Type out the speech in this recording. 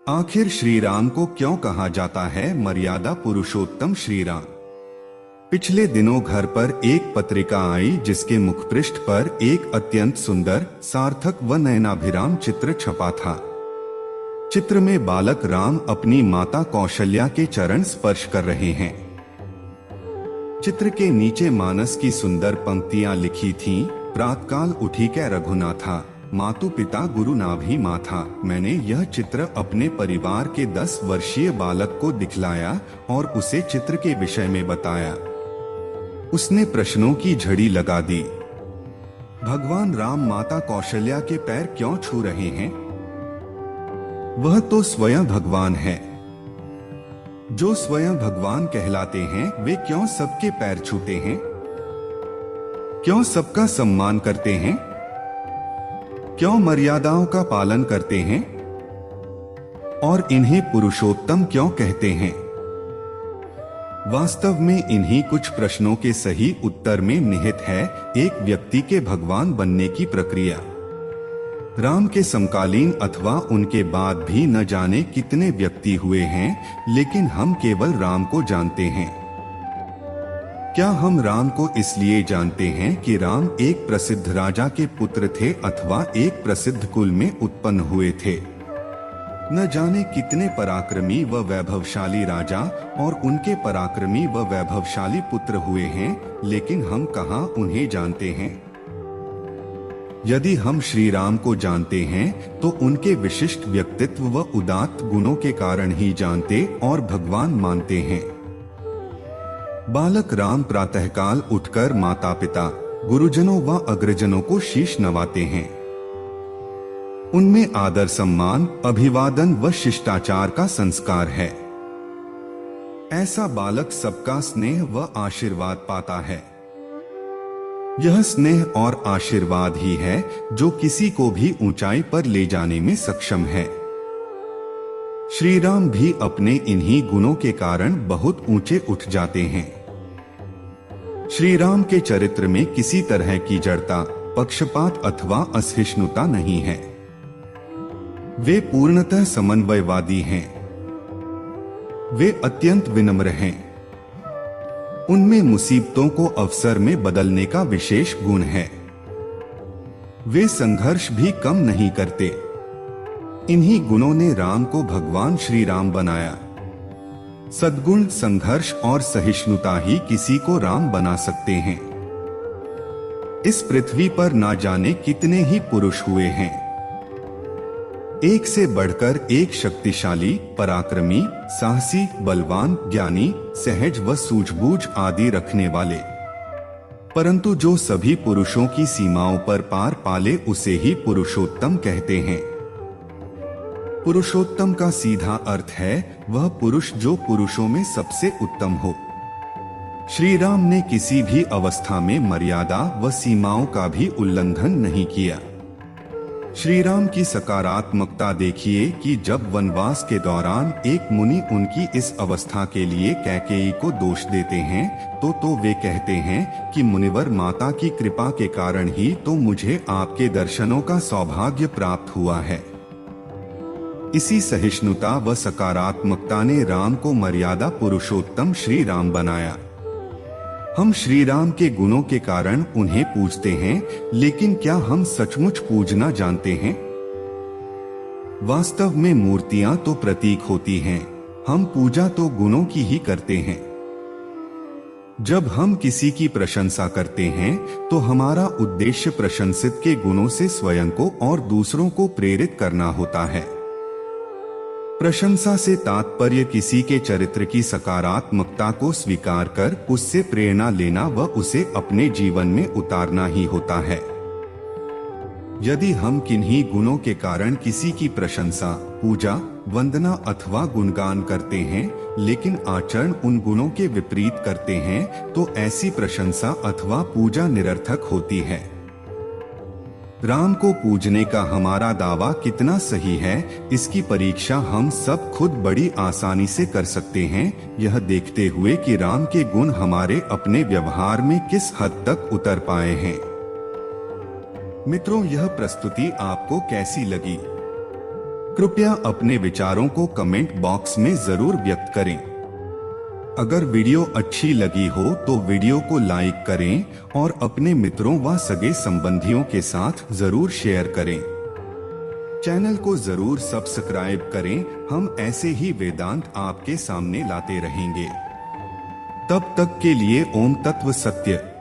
आखिर श्री राम को क्यों कहा जाता है मर्यादा पुरुषोत्तम श्री राम? पिछले दिनों घर पर एक पत्रिका आई जिसके मुखपृष्ठ पर एक अत्यंत सुंदर, सार्थक व नयनाभिराम चित्र छपा था। चित्र में बालक राम अपनी माता कौशल्या के चरण स्पर्श कर रहे हैं। चित्र के नीचे मानस की सुंदर पंक्तियां लिखी थीं। प्रातकाल उठी कै रघुनाथा, मातु पिता गुरु नाभि माथा। मैंने यह चित्र अपने परिवार के 10 वर्षीय बालक को दिखलाया और उसे चित्र के विषय में बताया। उसने प्रश्नों की झड़ी लगा दी। भगवान राम माता कौशल्या के पैर क्यों छू रहे हैं? वह तो स्वयं भगवान है। जो स्वयं भगवान कहलाते हैं वे क्यों सबके पैर छूते हैं? क्यों सबका सम्मान करते हैं? क्यों मर्यादाओं का पालन करते हैं? और इन्हें पुरुषोत्तम क्यों कहते हैं? वास्तव में इन्हीं कुछ प्रश्नों के सही उत्तर में निहित है एक व्यक्ति के भगवान बनने की प्रक्रिया। राम के समकालीन अथवा उनके बाद भी न जाने कितने व्यक्ति हुए हैं, लेकिन हम केवल राम को जानते हैं। क्या हम राम को इसलिए जानते हैं कि राम एक प्रसिद्ध राजा के पुत्र थे अथवा एक प्रसिद्ध कुल में उत्पन्न हुए थे? न जाने कितने पराक्रमी व वैभवशाली राजा और उनके पराक्रमी व वैभवशाली पुत्र हुए हैं, लेकिन हम कहाँ उन्हें जानते हैं? यदि हम श्री राम को जानते हैं तो उनके विशिष्ट व्यक्तित्व व उदात्त गुणों के कारण ही जानते और भगवान मानते हैं। बालक राम प्रातःकाल उठकर माता पिता, गुरुजनों व अग्रजनों को शीश नवाते हैं। उनमें आदर सम्मान, अभिवादन व शिष्टाचार का संस्कार है। ऐसा बालक सबका स्नेह व आशीर्वाद पाता है। यह स्नेह और आशीर्वाद ही है जो किसी को भी ऊंचाई पर ले जाने में सक्षम है। श्री राम भी अपने इन्हीं गुणों के कारण बहुत ऊंचे उठ जाते हैं। श्री राम के चरित्र में किसी तरह की जड़ता, पक्षपात अथवा असहिष्णुता नहीं है। वे पूर्णतः समन्वयवादी हैं। वे अत्यंत विनम्र हैं। उनमें मुसीबतों को अवसर में बदलने का विशेष गुण है। वे संघर्ष भी कम नहीं करते। इन्हीं गुणों ने राम को भगवान श्री राम बनाया। सद्गुण, संघर्ष और सहिष्णुता ही किसी को राम बना सकते हैं। इस पृथ्वी पर ना जाने कितने ही पुरुष हुए हैं, एक से बढ़कर एक शक्तिशाली, पराक्रमी, साहसी, बलवान, ज्ञानी, सहज व सूझबूझ आदि रखने वाले। परंतु जो सभी पुरुषों की सीमाओं पर पार पाले उसे ही पुरुषोत्तम कहते हैं। पुरुषोत्तम का सीधा अर्थ है वह पुरुष जो पुरुषों में सबसे उत्तम हो। श्री राम ने किसी भी अवस्था में मर्यादा व सीमाओं का भी उल्लंघन नहीं किया। श्री राम की सकारात्मकता देखिए कि जब वनवास के दौरान एक मुनि उनकी इस अवस्था के लिए कैकेयी को दोष देते हैं तो वे कहते हैं कि मुनिवर, माता की कृपा के कारण ही तो मुझे आपके दर्शनों का सौभाग्य प्राप्त हुआ है। इसी सहिष्णुता व सकारात्मकता ने राम को मर्यादा पुरुषोत्तम श्री राम बनाया। हम श्री राम के गुणों के कारण उन्हें पूजते हैं, लेकिन क्या हम सचमुच पूजना जानते हैं? वास्तव में मूर्तियां तो प्रतीक होती हैं, हम पूजा तो गुणों की ही करते हैं। जब हम किसी की प्रशंसा करते हैं तो हमारा उद्देश्य प्रशंसित के गुणों से स्वयं को और दूसरों को प्रेरित करना होता है। प्रशंसा से तात्पर्य किसी के चरित्र की सकारात्मकता को स्वीकार कर उससे प्रेरणा लेना व उसे अपने जीवन में उतारना ही होता है। यदि हम किन्हीं गुणों के कारण किसी की प्रशंसा, पूजा, वंदना अथवा गुणगान करते हैं, लेकिन आचरण उन गुणों के विपरीत करते हैं, तो ऐसी प्रशंसा अथवा पूजा निरर्थक होती है। राम को पूजने का हमारा दावा कितना सही है, इसकी परीक्षा हम सब खुद बड़ी आसानी से कर सकते हैं, यह देखते हुए कि राम के गुण हमारे अपने व्यवहार में किस हद तक उतर पाए हैं। मित्रों, यह प्रस्तुति आपको कैसी लगी? कृपया अपने विचारों को कमेंट बॉक्स में जरूर व्यक्त करें। अगर वीडियो अच्छी लगी हो तो वीडियो को लाइक करें और अपने मित्रों व सगे संबंधियों के साथ जरूर शेयर करें। चैनल को जरूर सब्सक्राइब करें। हम ऐसे ही वेदांत आपके सामने लाते रहेंगे। तब तक के लिए ओम तत्व सत्य।